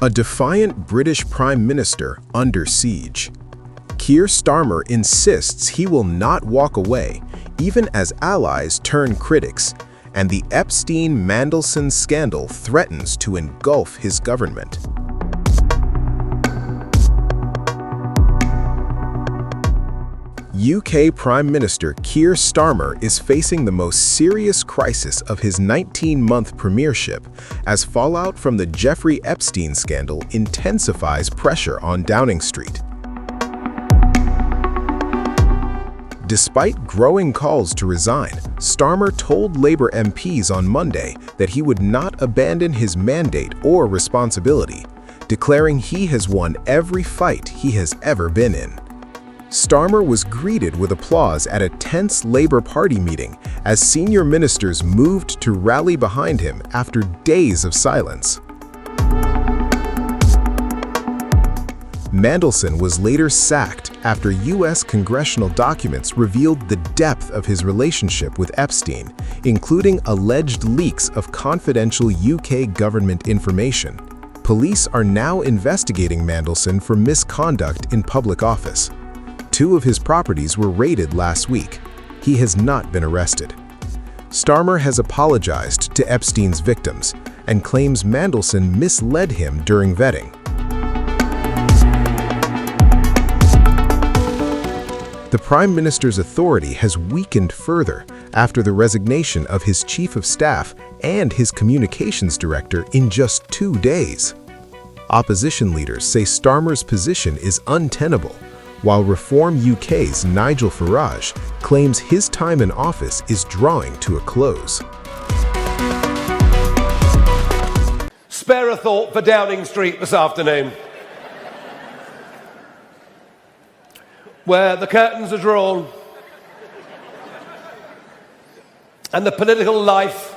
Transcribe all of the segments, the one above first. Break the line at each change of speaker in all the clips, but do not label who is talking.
A defiant British Prime Minister under siege. Keir Starmer insists he will not walk away, even as allies turn critics, and the Epstein-Mandelson scandal threatens to engulf his government. UK Prime Minister Keir Starmer is facing the most serious crisis of his 19-month premiership as fallout from the Jeffrey Epstein scandal intensifies pressure on Downing Street. Despite growing calls to resign, Starmer told Labour MPs on Monday that he would not abandon his mandate or responsibility, declaring he has won every fight he has ever been in. Starmer was greeted with applause at a tense Labour Party meeting as senior ministers moved to rally behind him after days of silence. Mandelson was later sacked after U.S. congressional documents revealed the depth of his relationship with Epstein, including alleged leaks of confidential UK government information. Police are now investigating Mandelson for misconduct in public office. 2 of his properties were raided last week. He has not been arrested. Starmer has apologized to Epstein's victims and claims Mandelson misled him during vetting. The Prime Minister's authority has weakened further after the resignation of his Chief of Staff and his Communications Director in just 2 days. Opposition leaders say Starmer's position is untenable, while Reform UK's Nigel Farage claims his time in office is drawing to a close.
Spare a thought for Downing Street this afternoon, where the curtains are drawn and the political life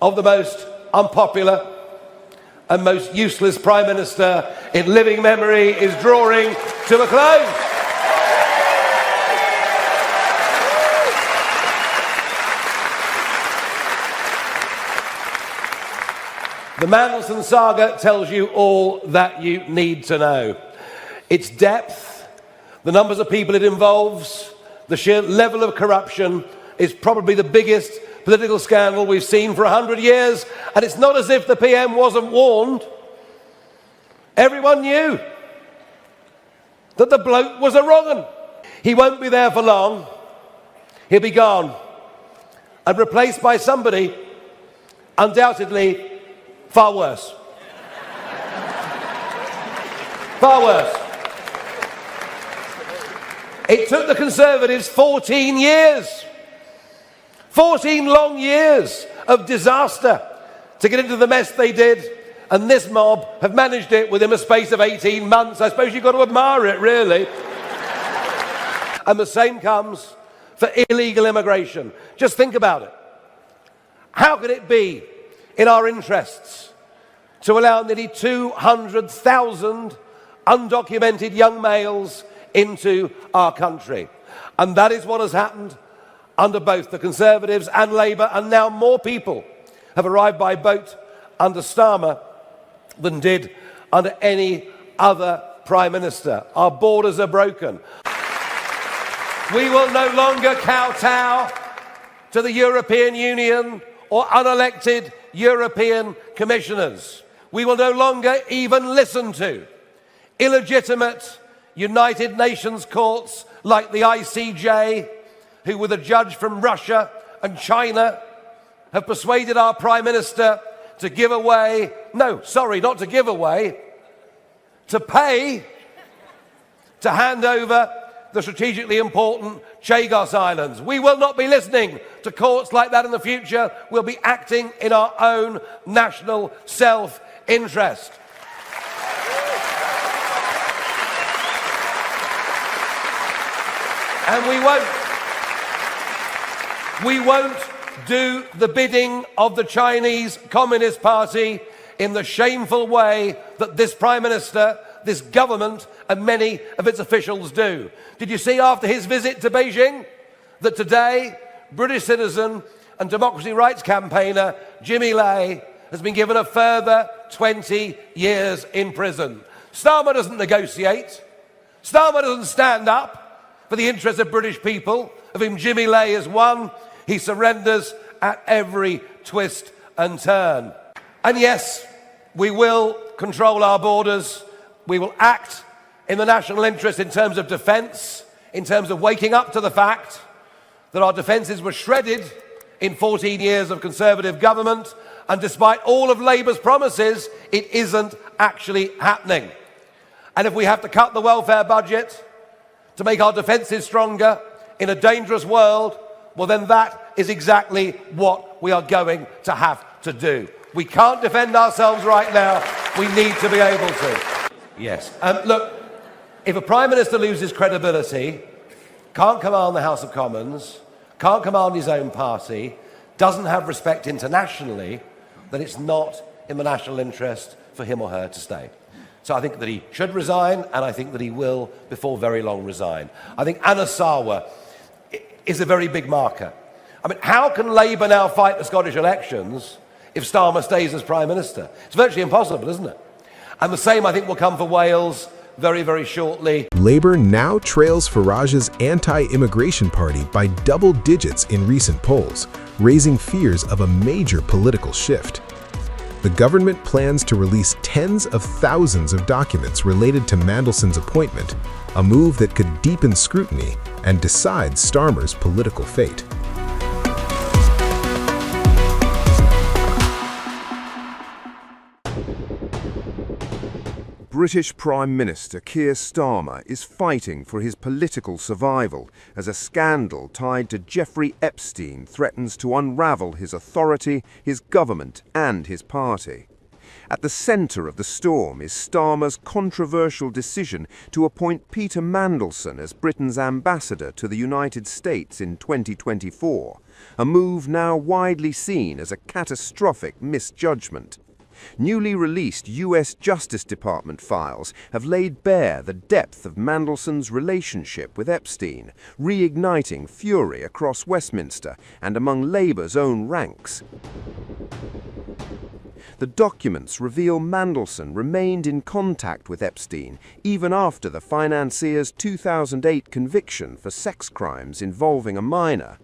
of the most unpopular and most useless Prime Minister in living memory is drawing to a close. The Mandelson saga tells you all that you need to know. Its depth, the numbers of people it involves, the sheer level of corruption is probably the biggest political scandal we've seen for 100 years, and it's not as if the PM wasn't warned. Everyone knew that the bloke was a wrong 'un. He won't be there for long. He'll be gone and replaced by somebody undoubtedly far worse. Far worse. It took the Conservatives 14 years, 14 long years of disaster to get into the mess they did, and this mob have managed it within a space of 18 months. I suppose you've got to admire it, really. And the same comes for illegal immigration. Just think about it. How could it be in our interests to allow nearly 200,000 undocumented young males into our country? And that is what has happened under both the Conservatives and Labour, and now more people have arrived by boat under Starmer than did under any other Prime Minister. Our borders are broken. We will no longer kowtow to the European Union or unelected European commissioners. We will no longer even listen to illegitimate United Nations courts like the ICJ, who with a judge from Russia and China have persuaded our Prime Minister to give away, no, sorry, not to give away, to pay to hand over the strategically important Chagos Islands. We will not be listening to courts like that in the future. We'll be acting in our own national self-interest. And we won't do the bidding of the Chinese Communist Party in the shameful way that this Prime Minister, this government, and many of its officials do. Did you see after his visit to Beijing that today British citizen and democracy rights campaigner Jimmy Lai has been given a further 20 years in prison. Starmer doesn't negotiate. Starmer doesn't stand up for the interests of British people, of whom Jimmy Lai is one. He surrenders at every twist and turn. And yes, we will control our borders. We will act in the national interest in terms of defence, in terms of waking up to the fact that our defences were shredded in 14 years of Conservative government, and despite all of Labour's promises, it isn't actually happening. And if we have to cut the welfare budget to make our defences stronger in a dangerous world, well then that is exactly what we are going to have to do. We can't defend ourselves right now. We need to be able to. Yes. Look, if a Prime Minister loses credibility, can't command the House of Commons, can't command his own party, doesn't have respect internationally, then it's not in the national interest for him or her to stay. So I think that he should resign, and I think that he will, before very long, resign. I think Anas Sarwar is a very big marker. I mean, how can Labour now fight the Scottish elections if Starmer stays as Prime Minister? It's virtually impossible, isn't it? And the same, I think, will come for Wales very, very shortly.
Labour now trails Farage's anti-immigration party by double digits in recent polls, raising fears of a major political shift. The government plans to release tens of thousands of documents related to Mandelson's appointment, a move that could deepen scrutiny and decide Starmer's political fate.
British Prime Minister Keir Starmer is fighting for his political survival as a scandal tied to Jeffrey Epstein threatens to unravel his authority, his government and his party. At the centre of the storm is Starmer's controversial decision to appoint Peter Mandelson as Britain's ambassador to the United States in 2024, a move now widely seen as a catastrophic misjudgment. Newly released US Justice Department files have laid bare the depth of Mandelson's relationship with Epstein, reigniting fury across Westminster and among Labour's own ranks. The documents reveal Mandelson remained in contact with Epstein even after the financier's 2008 conviction for sex crimes involving a minor.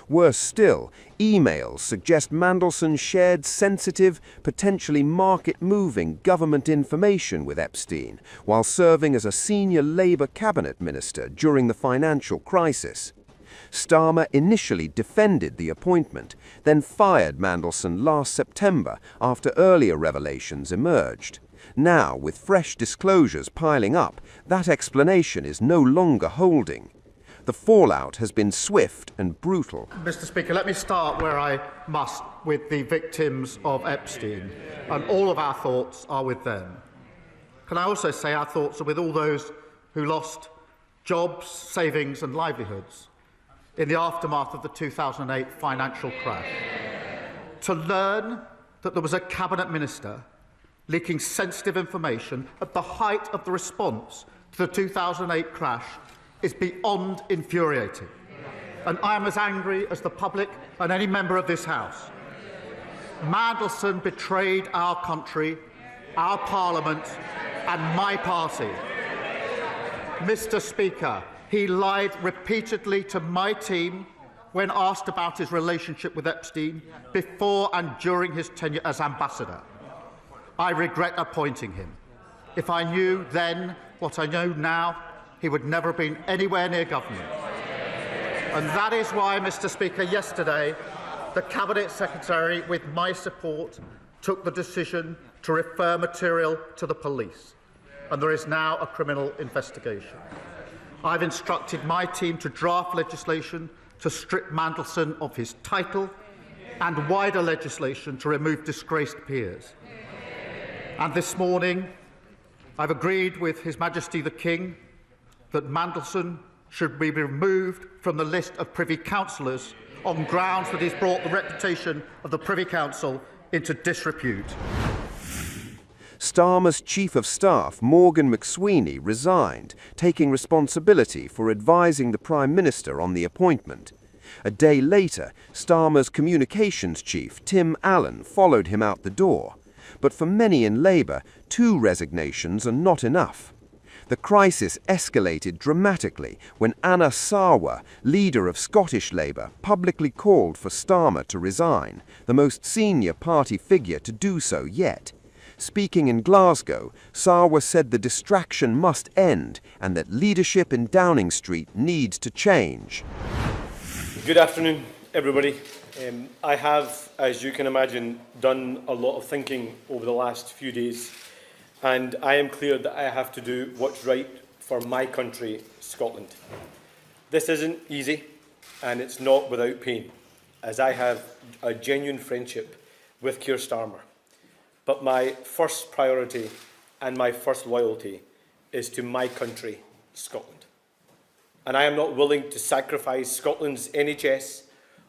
Worse still, emails suggest Mandelson shared sensitive, potentially market-moving government information with Epstein while serving as a senior Labour cabinet minister during the financial crisis. Starmer initially defended the appointment, then fired Mandelson last September after earlier revelations emerged. Now, with fresh disclosures piling up, that explanation is no longer holding. The fallout has been swift and brutal.
Mr. Speaker, let me start where I must, with the victims of Epstein, and all of our thoughts are with them. Can I also say our thoughts are with all those who lost jobs, savings and livelihoods in the aftermath of the 2008 financial crash. To learn that there was a cabinet minister leaking sensitive information at the height of the response to the 2008 crash is beyond infuriating. And I am as angry as the public and any member of this House. Mandelson betrayed our country, our Parliament and my party. Mr. Speaker, he lied repeatedly to my team when asked about his relationship with Epstein before and during his tenure as ambassador. I regret appointing him. If I knew then what I know now, he would never have been anywhere near government. And that is why, Mr. Speaker, yesterday, the Cabinet Secretary, with my support, took the decision to refer material to the police. And there is now a criminal investigation. I've instructed my team to draft legislation to strip Mandelson of his title and wider legislation to remove disgraced peers. And this morning, I've agreed with His Majesty the King that Mandelson should be removed from the list of Privy Councillors on grounds that he's brought the reputation of the Privy Council into disrepute.
Starmer's Chief of Staff, Morgan McSweeney, resigned, taking responsibility for advising the Prime Minister on the appointment. A day later, Starmer's communications chief, Tim Allen, followed him out the door. But for many in Labour, 2 resignations are not enough. The crisis escalated dramatically when Anas Sarwar, leader of Scottish Labour, publicly called for Starmer to resign, the most senior party figure to do so yet. Speaking in Glasgow, Sarwar said the distraction must end and that leadership in Downing Street needs to change.
Good afternoon, everybody. I have, as you can imagine, done a lot of thinking over the last few days, and I am clear that I have to do what's right for my country, Scotland. This isn't easy, and it's not without pain, as I have a genuine friendship with Keir Starmer. But my first priority and my first loyalty is to my country, Scotland. And I am not willing to sacrifice Scotland's NHS,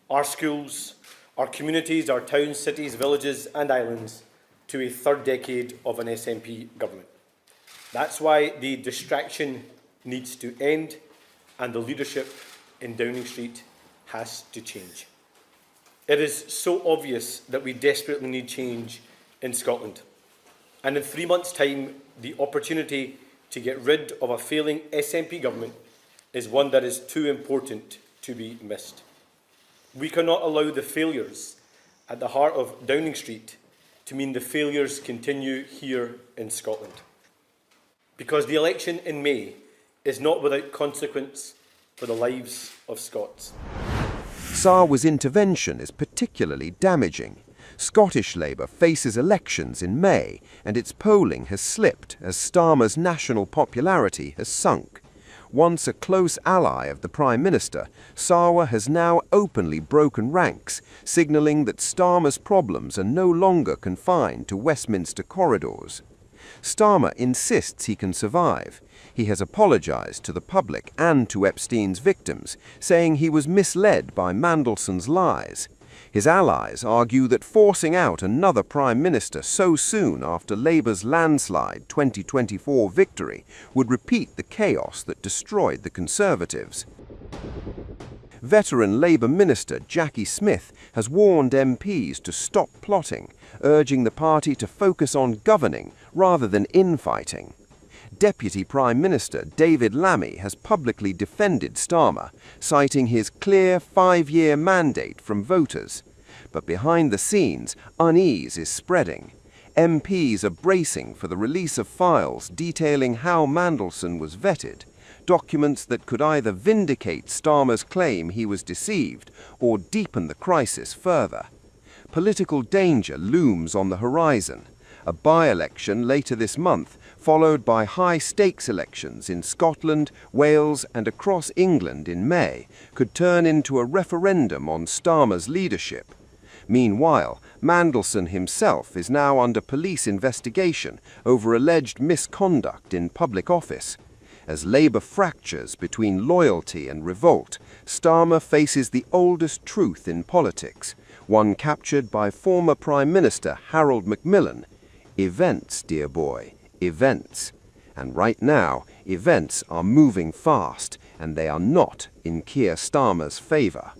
our schools, our communities, our towns, cities, villages and islands to a third decade of an SNP government. That's why the distraction needs to end and the leadership in Downing Street has to change. It is so obvious that we desperately need change in Scotland. And in 3 months' time, the opportunity to get rid of a failing SNP government is one that is too important to be missed. We cannot allow the failures at the heart of Downing Street to mean the failures continue here in Scotland. Because the election in May is not without consequence for the lives of Scots.
Sarwar's intervention is particularly damaging. Scottish Labour faces elections in May, and its polling has slipped as Starmer's national popularity has sunk. Once a close ally of the Prime Minister, Sarwar has now openly broken ranks, signalling that Starmer's problems are no longer confined to Westminster corridors. Starmer insists he can survive. He has apologised to the public and to Epstein's victims, saying he was misled by Mandelson's lies. His allies argue that forcing out another Prime Minister so soon after Labour's landslide 2024 victory would repeat the chaos that destroyed the Conservatives. Veteran Labour Minister Jackie Smith has warned MPs to stop plotting, urging the party to focus on governing rather than infighting. Deputy Prime Minister David Lammy has publicly defended Starmer, citing his clear 5-year mandate from voters. But behind the scenes, unease is spreading. MPs are bracing for the release of files detailing how Mandelson was vetted, documents that could either vindicate Starmer's claim he was deceived or deepen the crisis further. Political danger looms on the horizon. A by-election later this month, followed by high-stakes elections in Scotland, Wales and across England in May, could turn into a referendum on Starmer's leadership. Meanwhile, Mandelson himself is now under police investigation over alleged misconduct in public office. As Labour fractures between loyalty and revolt, Starmer faces the oldest truth in politics, one captured by former Prime Minister Harold Macmillan. Events, dear boy, events. And right now, events are moving fast, and they are not in Keir Starmer's favour.